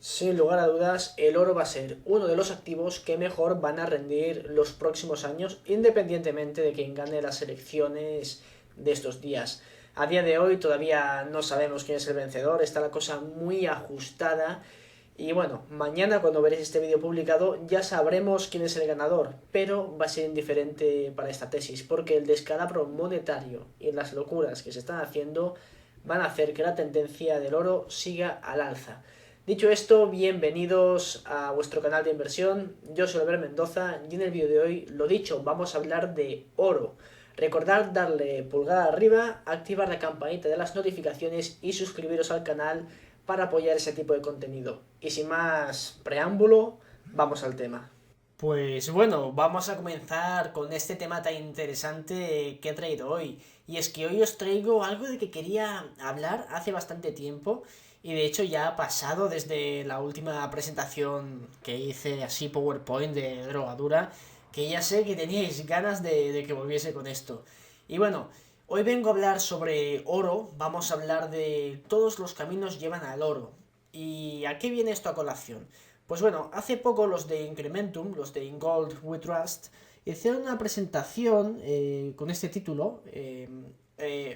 Sin lugar a dudas, el oro va a ser uno de los activos que mejor van a rendir los próximos años, independientemente de quién gane las elecciones de estos días. A día de hoy todavía no sabemos quién es el vencedor, está la cosa muy ajustada. Y bueno, mañana cuando veréis este vídeo publicado ya sabremos quién es el ganador, pero va a ser indiferente para esta tesis, porque el descalabro monetario y las locuras que se están haciendo van a hacer que la tendencia del oro siga al alza. Dicho esto, bienvenidos a vuestro canal de inversión. Yo soy Albert Mendoza y en el vídeo de hoy, lo dicho, vamos a hablar de oro. Recordad darle pulgar arriba, activar la campanita de las notificaciones y suscribiros al canal para apoyar ese tipo de contenido. Y sin más preámbulo, vamos al tema. Pues bueno, vamos a comenzar con este tema tan interesante que he traído hoy. Y es que hoy os traigo algo de que quería hablar hace bastante tiempo. Y de hecho ya ha pasado desde la última presentación que hice así PowerPoint de drogadura. Que ya sé que teníais ganas de que volviese con esto. Y bueno, hoy vengo a hablar sobre oro. Vamos a hablar de todos los caminos llevan al oro. ¿Y a qué viene esto a colación? Pues bueno, hace poco los de Incrementum, los de In Gold We Trust, hicieron una presentación con este título,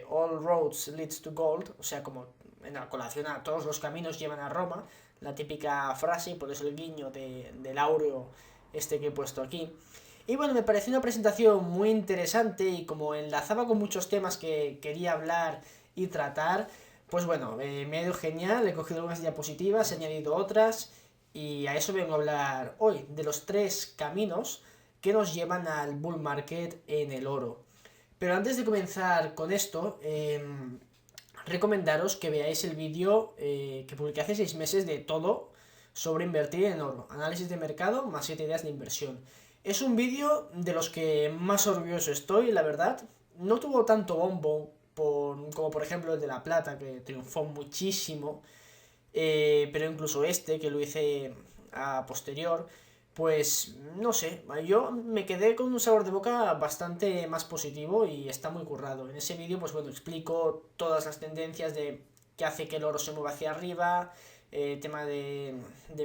All Roads Leads to Gold, o sea, como en la colación a todos los caminos llevan a Roma, la típica frase, por eso el guiño del áureo este que he puesto aquí. Y bueno, me pareció una presentación muy interesante y como enlazaba con muchos temas que quería hablar y tratar, pues bueno, me ha ido genial, he cogido algunas diapositivas, he añadido otras y a eso vengo a hablar hoy, de los tres caminos que nos llevan al bull market en el oro. Pero antes de comenzar con esto, recomendaros que veáis el vídeo que publiqué hace 6 meses de todo sobre invertir en oro, análisis de mercado más 7 ideas de inversión. Es un vídeo de los que más orgulloso estoy, la verdad. No tuvo tanto bombo como por ejemplo el de La Plata, que triunfó muchísimo. Pero incluso este, que lo hice a posterior, pues no sé, yo me quedé con un sabor de boca bastante más positivo y está muy currado. En ese vídeo, pues bueno, explico todas las tendencias de qué hace que el oro se mueva hacia arriba, tema de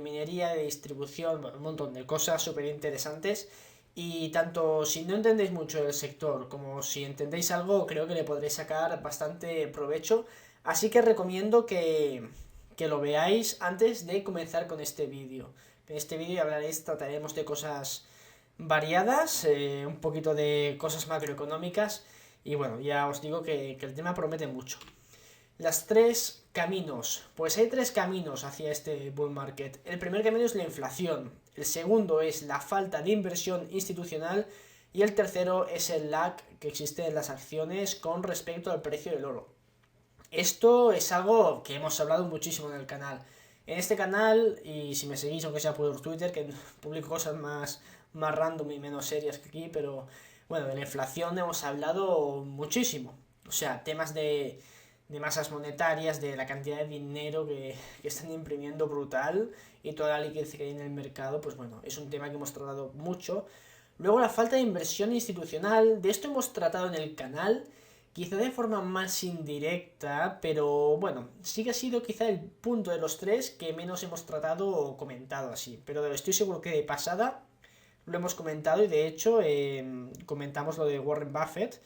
minería, de distribución, bueno, un montón de cosas súper interesantes. Y tanto si no entendéis mucho del sector como si entendéis algo, creo que le podréis sacar bastante provecho. Así que recomiendo que lo veáis antes de comenzar con este vídeo. En este vídeo trataremos de cosas variadas, un poquito de cosas macroeconómicas y bueno, ya os digo que el tema promete mucho. Las tres caminos, pues hay tres caminos hacia este bull market. El primer camino es la inflación, el segundo es la falta de inversión institucional y el tercero es el lag que existe en las acciones con respecto al precio del oro. Esto es algo que hemos hablado muchísimo en el canal. En este canal, y si me seguís, aunque sea por Twitter, que publico cosas más random y menos serias que aquí, pero bueno, de la inflación hemos hablado muchísimo. O sea, temas de masas monetarias, de la cantidad de dinero que están imprimiendo brutal y toda la liquidez que hay en el mercado, pues bueno, es un tema que hemos tratado mucho. Luego la falta de inversión institucional, de esto hemos tratado en el canal, quizá de forma más indirecta, pero bueno, sí que ha sido quizá el punto de los tres que menos hemos tratado o comentado así. Pero estoy seguro que de pasada lo hemos comentado y de hecho comentamos lo de Warren Buffett,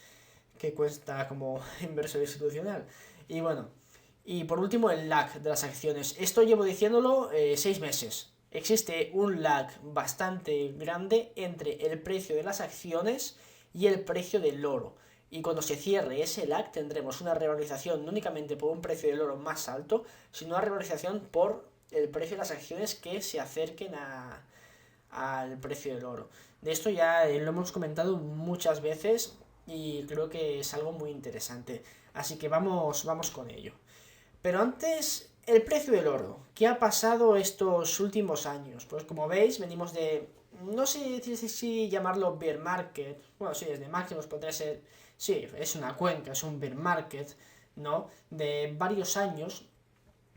que cuesta como inversor institucional. Y bueno, y por último el lag de las acciones. Esto llevo diciéndolo 6 meses. Existe un lag bastante grande entre el precio de las acciones y el precio del oro. Y cuando se cierre ese lag tendremos una revalorización no únicamente por un precio del oro más alto, sino una revalorización por el precio de las acciones que se acerquen al precio del oro. De esto ya lo hemos comentado muchas veces y creo que es algo muy interesante. Así que vamos con ello. Pero antes, el precio del oro. ¿Qué ha pasado estos últimos años? Pues como veis, venimos de... No sé si llamarlo bear market. Bueno, sí, desde máximos podría ser... Sí, es una cuenca, es un bear market, ¿no? De varios años.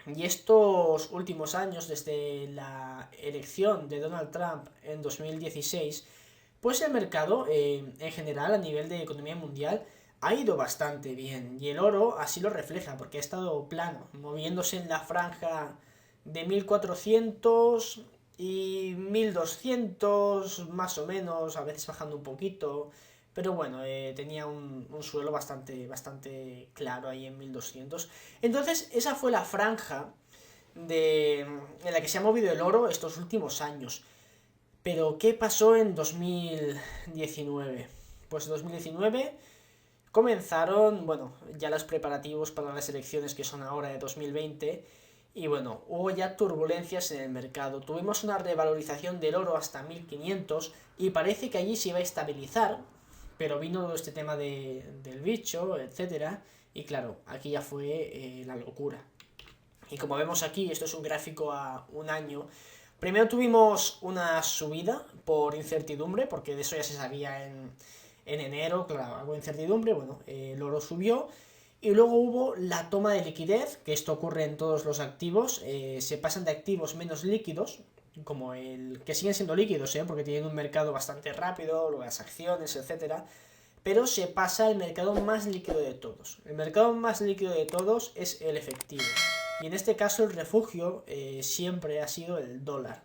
Y estos últimos años, desde la elección de Donald Trump en 2016, pues el mercado en general a nivel de economía mundial ha ido bastante bien y el oro así lo refleja porque ha estado plano, moviéndose en la franja de 1400 y 1200 más o menos, a veces bajando un poquito, pero bueno, tenía un suelo bastante claro ahí en 1200. Entonces esa fue la franja en la que se ha movido el oro estos últimos años. Pero ¿qué pasó en 2019? Pues en 2019 comenzaron, bueno, ya los preparativos para las elecciones que son ahora de 2020. Y bueno, hubo ya turbulencias en el mercado. Tuvimos una revalorización del oro hasta 1500 y parece que allí se iba a estabilizar. Pero vino todo este tema del bicho, etcétera. Y claro, aquí ya fue la locura. Y como vemos aquí, esto es un gráfico a un año. Primero tuvimos una subida por incertidumbre, porque de eso ya se sabía en enero, claro, algo de incertidumbre, bueno, el oro subió. Y luego hubo la toma de liquidez, que esto ocurre en todos los activos, se pasan de activos menos líquidos, como el que siguen siendo líquidos, porque tienen un mercado bastante rápido, las acciones, etcétera, pero se pasa al mercado más líquido de todos. El mercado más líquido de todos es el efectivo. Y en este caso el refugio siempre ha sido el dólar.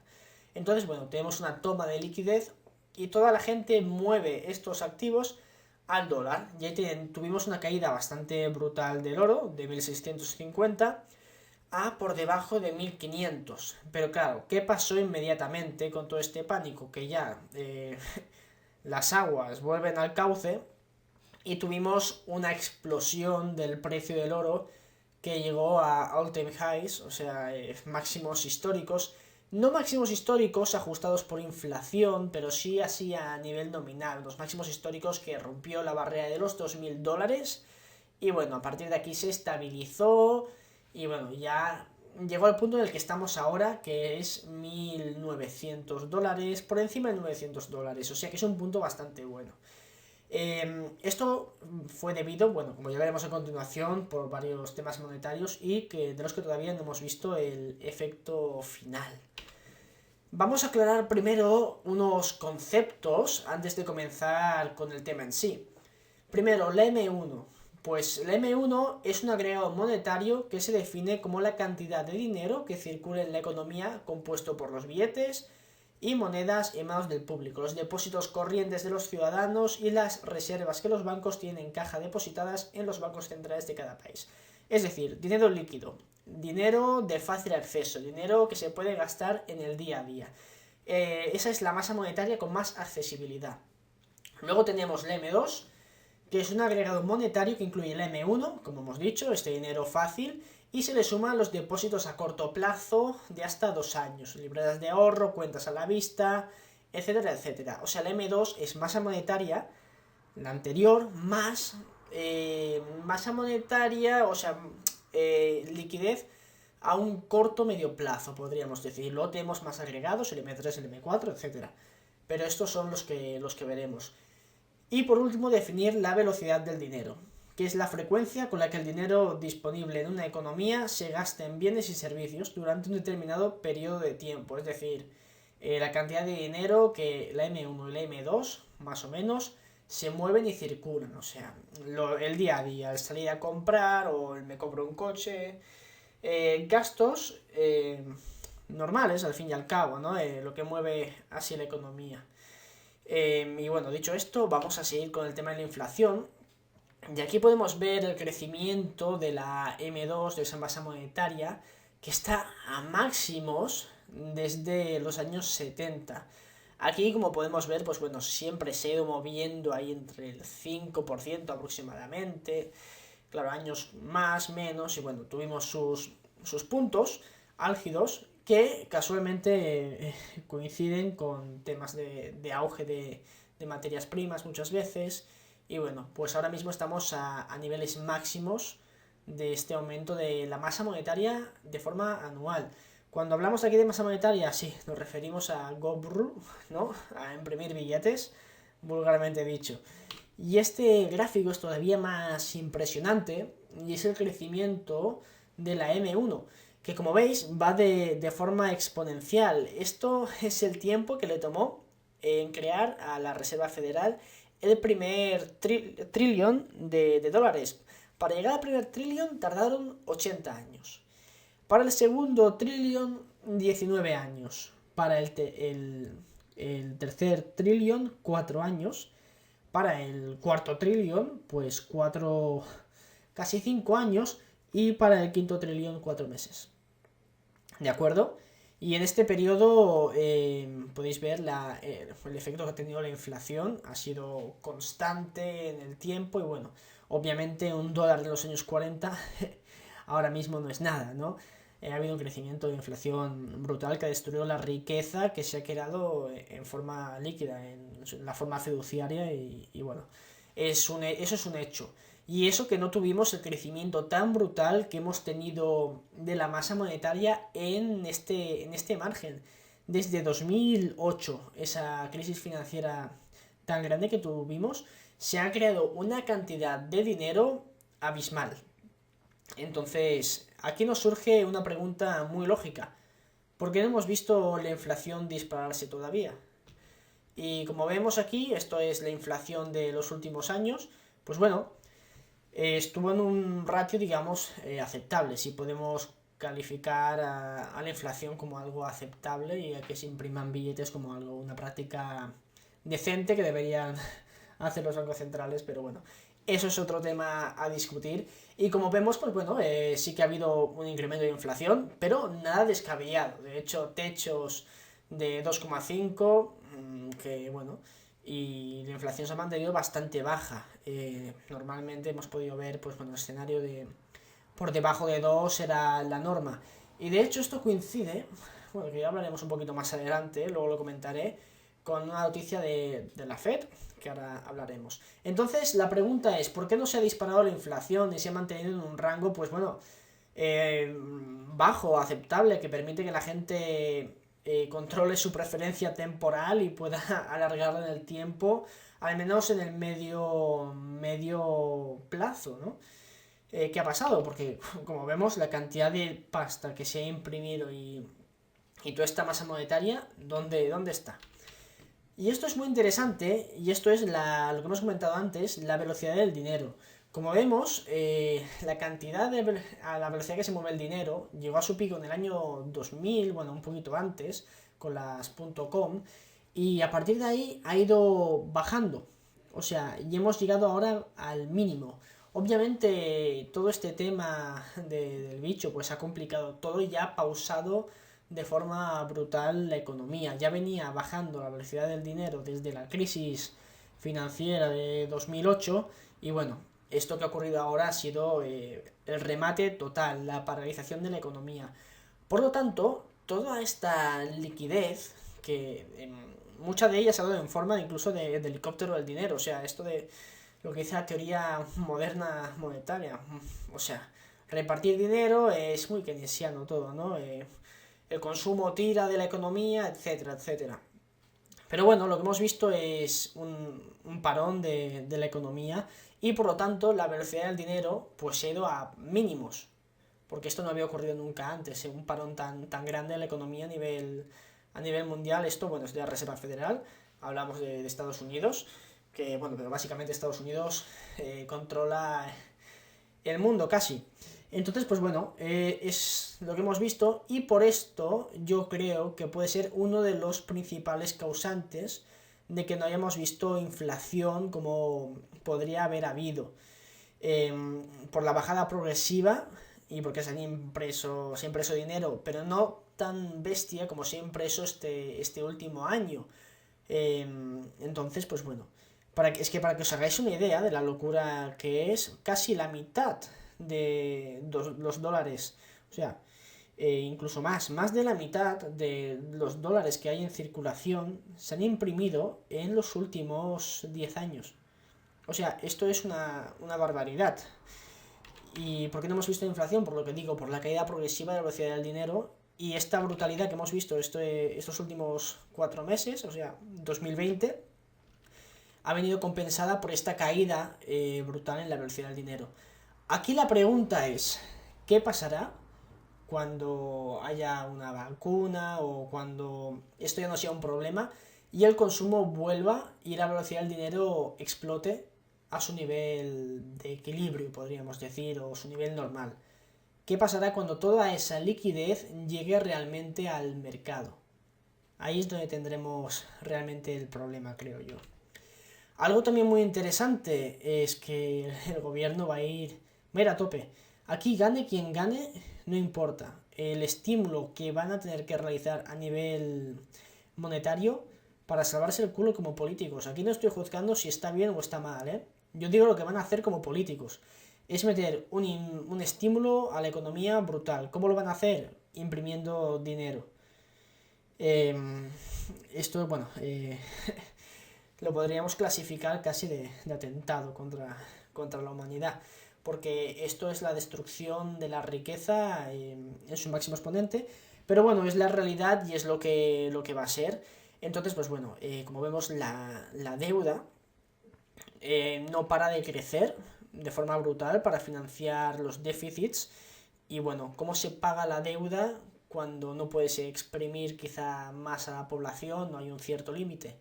Entonces, bueno, tenemos una toma de liquidez y toda la gente mueve estos activos al dólar. Y ahí tuvimos una caída bastante brutal del oro, de 1650 a por debajo de 1500. Pero claro, ¿qué pasó inmediatamente con todo este pánico? Que ya las aguas vuelven al cauce y tuvimos una explosión del precio del oro que llegó a all-time highs, o sea, máximos históricos. No máximos históricos ajustados por inflación, pero sí así a nivel nominal. Los máximos históricos que rompió la barrera de los $2000. Y bueno, a partir de aquí se estabilizó. Y bueno, ya llegó al punto en el que estamos ahora, que es $1900, por encima de $900. O sea que es un punto bastante bueno. Esto fue debido, bueno, como ya veremos a continuación, por varios temas monetarios y que de los que todavía no hemos visto el efecto final. Vamos a aclarar primero unos conceptos antes de comenzar con el tema en sí. Primero, la M1. Pues la M1 es un agregado monetario que se define como la cantidad de dinero que circula en la economía compuesto por los billetes y monedas en manos del público, los depósitos corrientes de los ciudadanos y las reservas que los bancos tienen en caja depositadas en los bancos centrales de cada país. Es decir, dinero líquido, dinero de fácil acceso, dinero que se puede gastar en el día a día. Esa es la masa monetaria con más accesibilidad. Luego tenemos la M2, que es un agregado monetario que incluye el M1, como hemos dicho, este dinero fácil, y se le suman los depósitos a corto plazo de hasta 2 años, libretas de ahorro, cuentas a la vista, etcétera, etcétera. O sea, la M2 es masa monetaria, la anterior, más masa monetaria, o sea, liquidez a un corto medio plazo, podríamos decir. Luego tenemos más agregados, el M3, el M4, etcétera. Pero estos son los que veremos. Y por último, definir la velocidad del dinero, que es la frecuencia con la que el dinero disponible en una economía se gasta en bienes y servicios durante un determinado periodo de tiempo. Es decir, la cantidad de dinero que la M1 y la M2, más o menos, se mueven y circulan. O sea, el día a día, el salir a comprar o el me compro un coche. Gastos normales, al fin y al cabo, ¿no? Lo que mueve así la economía. Y bueno, dicho esto, vamos a seguir con el tema de la inflación. Y aquí podemos ver el crecimiento de la M2, de esa masa monetaria, que está a máximos desde los años 70. Aquí, como podemos ver, pues bueno, siempre se ha ido moviendo ahí entre el 5% aproximadamente. Claro, años más, menos, y bueno, tuvimos sus puntos álgidos que casualmente coinciden con temas de auge de materias primas muchas veces. Y bueno, pues ahora mismo estamos a niveles máximos de este aumento de la masa monetaria de forma anual. Cuando hablamos aquí de masa monetaria, sí, nos referimos a GOBR, ¿no? A imprimir billetes, vulgarmente dicho. Y este gráfico es todavía más impresionante y es el crecimiento de la M1, que como veis va de forma exponencial. Esto es el tiempo que le tomó en crear a la Reserva Federal el primer trillón de dólares. Para llegar al primer trillón tardaron 80 años. Para el segundo trillón, 19 años. Para el tercer trillón, 4 años. Para el cuarto trillón, pues 4, casi 5 años. Y para el quinto trillón, 4 meses. ¿De acuerdo? Y en este periodo podéis ver el efecto que ha tenido la inflación. Ha sido constante en el tiempo y bueno, obviamente un dólar de los años 40 ahora mismo no es nada, ¿no? Ha habido un crecimiento de inflación brutal que ha destruido la riqueza que se ha creado en forma líquida, en la forma fiduciaria y bueno, eso es un hecho. Y eso que no tuvimos el crecimiento tan brutal que hemos tenido de la masa monetaria en este margen. Desde 2008, esa crisis financiera tan grande que tuvimos, se ha creado una cantidad de dinero abismal. Entonces, aquí nos surge una pregunta muy lógica. ¿Por qué no hemos visto la inflación dispararse todavía? Y como vemos aquí, esto es la inflación de los últimos años, pues bueno, estuvo en un ratio, digamos, aceptable. Si podemos calificar a la inflación como algo aceptable y a que se impriman billetes como algo, una práctica decente que deberían hacer los bancos centrales, pero bueno, eso es otro tema a discutir. Y como vemos, pues bueno, sí que ha habido un incremento de inflación, pero nada descabellado. De hecho, techos de 2,5, que bueno, y la inflación se ha mantenido bastante baja. Normalmente hemos podido ver, pues bueno, el escenario de por debajo de 2 era la norma. Y de hecho esto coincide, bueno, que ya hablaremos un poquito más adelante, luego lo comentaré, con una noticia de la Fed, que ahora hablaremos. Entonces, la pregunta es, ¿por qué no se ha disparado la inflación y se ha mantenido en un rango, pues bueno, bajo, aceptable, que permite que la gente controle su preferencia temporal y pueda alargarla en el tiempo, al menos en el medio plazo, ¿no? ¿Qué ha pasado? Porque, como vemos, la cantidad de pasta que se ha imprimido y toda esta masa monetaria, ¿dónde está? Y esto es muy interesante, y esto es lo que hemos comentado antes, la velocidad del dinero. Como vemos, a la velocidad que se mueve el dinero llegó a su pico en el año 2000, bueno, un poquito antes, con las .com, y a partir de ahí ha ido bajando. O sea, y hemos llegado ahora al mínimo. Obviamente todo este tema del bicho pues ha complicado todo y ya ha pausado de forma brutal la economía. Ya venía bajando la velocidad del dinero desde la crisis financiera de 2008 y bueno, esto que ha ocurrido ahora ha sido el remate total, la paralización de la economía. Por lo tanto, toda esta liquidez, que mucha de ella se ha dado en forma incluso de helicóptero del dinero, o sea, esto de lo que dice la teoría moderna monetaria, o sea, repartir dinero es muy keynesiano todo, ¿no? El consumo tira de la economía, etcétera, etcétera. Pero bueno, lo que hemos visto es un parón de la economía y por lo tanto la velocidad del dinero pues se ha ido a mínimos, porque esto no había ocurrido nunca antes, un parón tan grande en la economía a nivel mundial. Esto, bueno, es de la Reserva Federal, hablamos de Estados Unidos, que bueno, pero básicamente Estados Unidos controla el mundo casi. Entonces, pues bueno, es lo que hemos visto y por esto yo creo que puede ser uno de los principales causantes de que no hayamos visto inflación como podría haber habido. Por la bajada progresiva y porque se ha impreso dinero, pero no tan bestia como se ha impreso este último año. Entonces, pues bueno, para que os hagáis una idea de la locura que es, casi la mitad de los dólares, o sea, incluso más de la mitad de los dólares que hay en circulación se han imprimido en los últimos 10 años. O sea, esto es una barbaridad. ¿Y por qué no hemos visto inflación? Por lo que digo, por la caída progresiva de la velocidad del dinero y esta brutalidad que hemos visto estos últimos 4 meses, o sea, 2020, ha venido compensada por esta caída brutal en la velocidad del dinero. Aquí la pregunta es, ¿qué pasará cuando haya una vacuna o cuando esto ya no sea un problema y el consumo vuelva y la velocidad del dinero explote a su nivel de equilibrio, podríamos decir, o su nivel normal? ¿Qué pasará cuando toda esa liquidez llegue realmente al mercado? Ahí es donde tendremos realmente el problema, creo yo. Algo también muy interesante es que el gobierno va a ir a tope. Aquí gane quien gane, no importa. El estímulo que van a tener que realizar a nivel monetario para salvarse el culo como políticos. Aquí no estoy juzgando si está bien o está mal, ¿eh? Yo digo lo que van a hacer como políticos. Es meter un estímulo a la economía brutal. ¿Cómo lo van a hacer? Imprimiendo dinero. Eh, Esto, bueno, lo podríamos clasificar casi de atentado contra la humanidad, porque esto es la destrucción de la riqueza en su máximo exponente, pero bueno, es la realidad y es lo que va a ser. Entonces, pues bueno, como vemos, la deuda no para de crecer de forma brutal para financiar los déficits. Y bueno, ¿cómo se paga la deuda cuando no puedes exprimir quizá más a la población? No hay un cierto límite.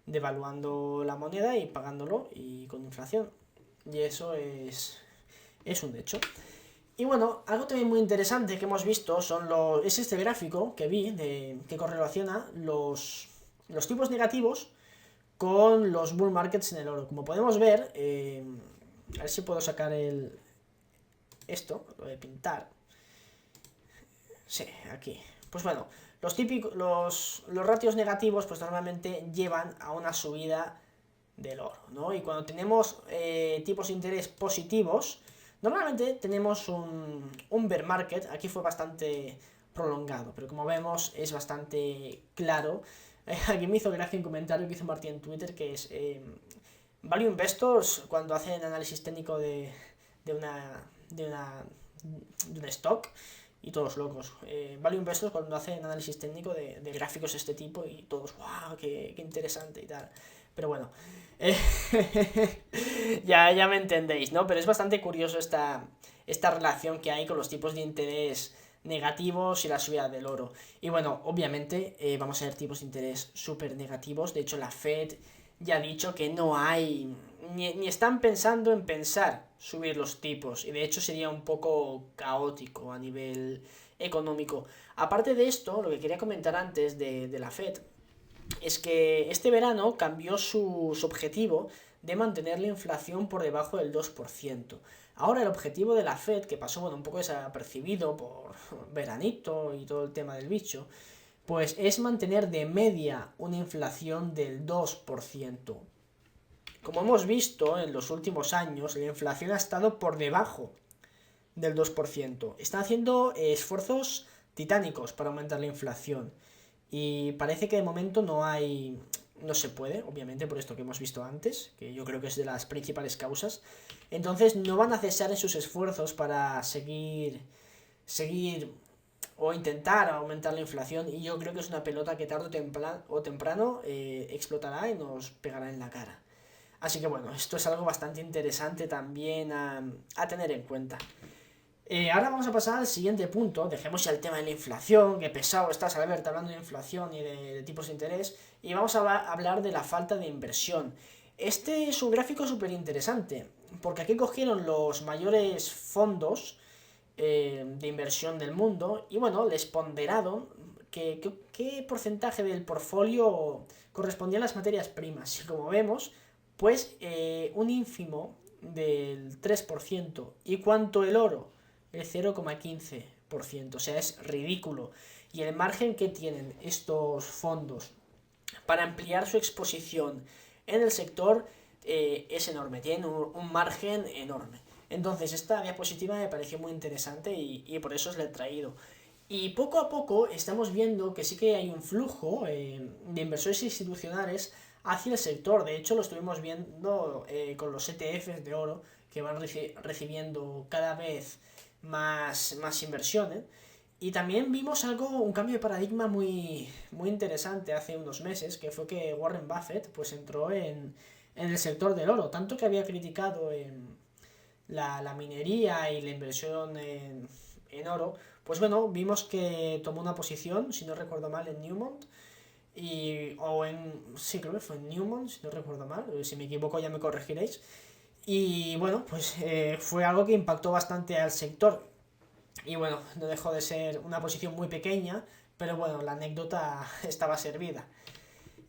Devaluando la moneda y pagándolo y con inflación. Y eso es un hecho. Y bueno, algo también muy interesante que hemos visto es este gráfico que vi que correlaciona los tipos negativos con los bull markets en el oro. Como podemos ver, a ver si puedo sacar esto, lo de pintar. Sí, aquí. Pues bueno, los ratios negativos pues normalmente llevan a una subida del oro, ¿no? Y cuando tenemos tipos de interés positivos, normalmente tenemos un bear market. Aquí fue bastante prolongado, pero como vemos es bastante claro. Aquí me hizo gracia un comentario que hizo Martín en Twitter, que es Value Investors cuando hacen análisis técnico de un stock, y todos locos. Value Investors cuando hacen análisis técnico de gráficos de este tipo y todos, wow, qué interesante y tal. Pero bueno, ya me entendéis, ¿no? Pero es bastante curioso esta relación que hay con los tipos de interés negativos y la subida del oro. Y bueno, obviamente vamos a ver tipos de interés súper negativos. De hecho, la Fed ya ha dicho que no hay, ni están pensando en pensar subir los tipos. Y de hecho sería un poco caótico a nivel económico. Aparte de esto, lo que quería comentar antes de la Fed es que este verano cambió su objetivo de mantener la inflación por debajo del 2%. Ahora el objetivo de la Fed, que pasó un poco desapercibido por veranito y todo el tema del bicho, pues es mantener de media una inflación del 2%. Como hemos visto en los últimos años, la inflación ha estado por debajo del 2%. Están haciendo esfuerzos titánicos para aumentar la inflación. Y parece que de momento no se puede, obviamente por esto que hemos visto antes, que yo creo que es de las principales causas. Entonces no van a cesar en sus esfuerzos para seguir o intentar aumentar la inflación, y yo creo que es una pelota que tarde o temprano explotará y nos pegará en la cara. Así que bueno, esto es algo bastante interesante también a tener en cuenta. Ahora vamos a pasar al siguiente punto. Dejemos ya el tema de la inflación, que pesado estás, Alberto, hablando de inflación y de tipos de interés, y vamos a hablar de la falta de inversión. Este es un gráfico súper interesante, porque aquí cogieron los mayores fondos de inversión del mundo y bueno, les ponderaron qué porcentaje del portfolio correspondía a las materias primas. Y como vemos, pues un ínfimo del 3%. ¿Y cuánto el oro? El 0,15%. O sea, es ridículo. Y el margen que tienen estos fondos para ampliar su exposición en el sector es enorme. Tienen un margen enorme. Entonces esta diapositiva me pareció muy interesante y por eso os la he traído. Y poco a poco estamos viendo que sí que hay un flujo de inversores institucionales hacia el sector. De hecho, lo estuvimos viendo con los ETFs de oro, que van recibiendo cada vez más inversión. Y también vimos un cambio de paradigma muy interesante hace unos meses, que fue que Warren Buffett pues entró en el sector del oro. Tanto que había criticado la minería y la inversión en oro, pues bueno, vimos que tomó una posición, si no recuerdo mal, en Newmont, sí, creo que fue en Newmont, si no recuerdo mal, si me equivoco ya me corregiréis, y bueno, pues fue algo que impactó bastante al sector. Y bueno, no dejó de ser una posición muy pequeña, pero bueno, la anécdota estaba servida.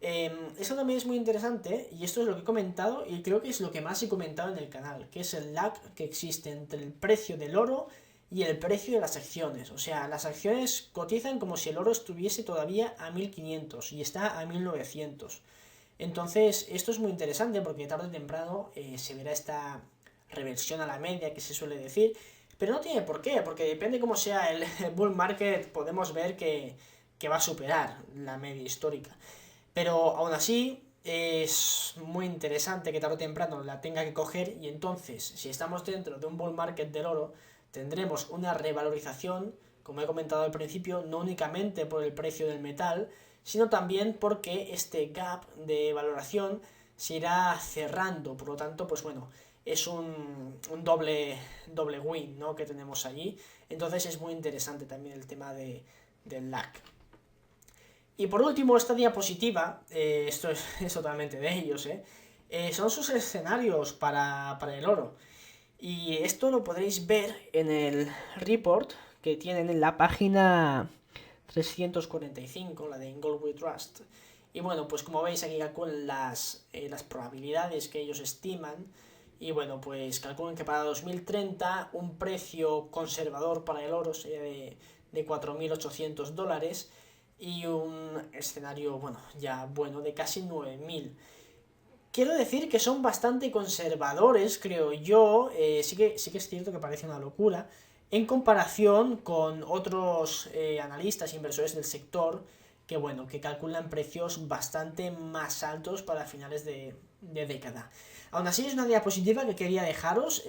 Eso también es muy interesante y esto es lo que he comentado y creo que es lo que más he comentado en el canal, que es el lag que existe entre el precio del oro y el precio de las acciones. O sea, las acciones cotizan como si el oro estuviese todavía a 1500 y está a 1900. Entonces, esto es muy interesante porque tarde o temprano se verá esta reversión a la media que se suele decir, pero no tiene por qué, porque depende cómo sea el bull market, podemos ver que va a superar la media histórica. Pero aún así es muy interesante que tarde o temprano la tenga que coger y entonces, si estamos dentro de un bull market del oro, tendremos una revalorización, como he comentado al principio, no únicamente por el precio del metal, sino también porque este gap de valoración se irá cerrando. Por lo tanto, pues bueno, es un doble win, ¿no?, que tenemos allí. Entonces es muy interesante también el tema del lag. Y por último, esta diapositiva, esto es totalmente de ellos, son sus escenarios para el oro. Y esto lo podréis ver en el report que tienen en la página 345, la de In Gold We Trust. Y bueno, pues como veis aquí calculan las probabilidades que ellos estiman. Y bueno, pues calculan que para 2030 un precio conservador para el oro sería de $4.800 y un escenario, bueno, ya bueno, de casi 9.000. Quiero decir que son bastante conservadores, creo yo. Sí que es cierto que parece una locura. En comparación con otros analistas, inversores del sector, que bueno, que calculan precios bastante más altos para finales de década. Aún así es una diapositiva que quería dejaros.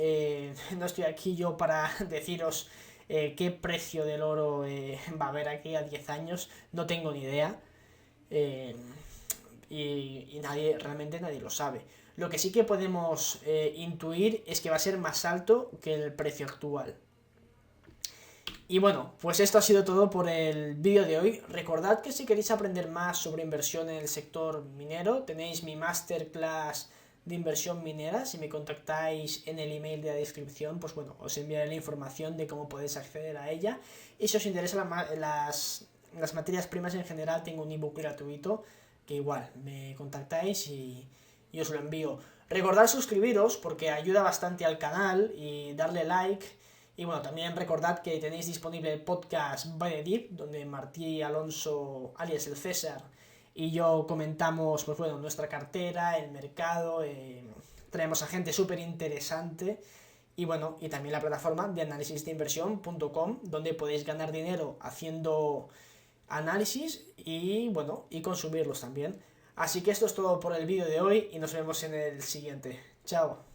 No estoy aquí yo para deciros qué precio del oro va a haber aquí a 10 años. No tengo ni idea. Eh, y realmente nadie lo sabe. Lo que sí que podemos intuir es que va a ser más alto que el precio actual. Y bueno, pues esto ha sido todo por el vídeo de hoy. Recordad que si queréis aprender más sobre inversión en el sector minero, tenéis mi masterclass de inversión minera. Si me contactáis en el email de la descripción, pues bueno, os enviaré la información de cómo podéis acceder a ella. Y si os interesan las materias primas en general, tengo un ebook gratuito que igual me contactáis y os lo envío. Recordad suscribiros porque ayuda bastante al canal y darle like. Y bueno, también recordad que tenéis disponible el podcast By the Deep, donde Martí Alonso, alias el César, y yo comentamos, pues bueno, nuestra cartera, el mercado, traemos a gente súper interesante. Y bueno, y también la plataforma de análisisdeinversión.com, donde podéis ganar dinero haciendo análisis y bueno, y consumirlos también. Así que esto es todo por el vídeo de hoy y nos vemos en el siguiente. Chao.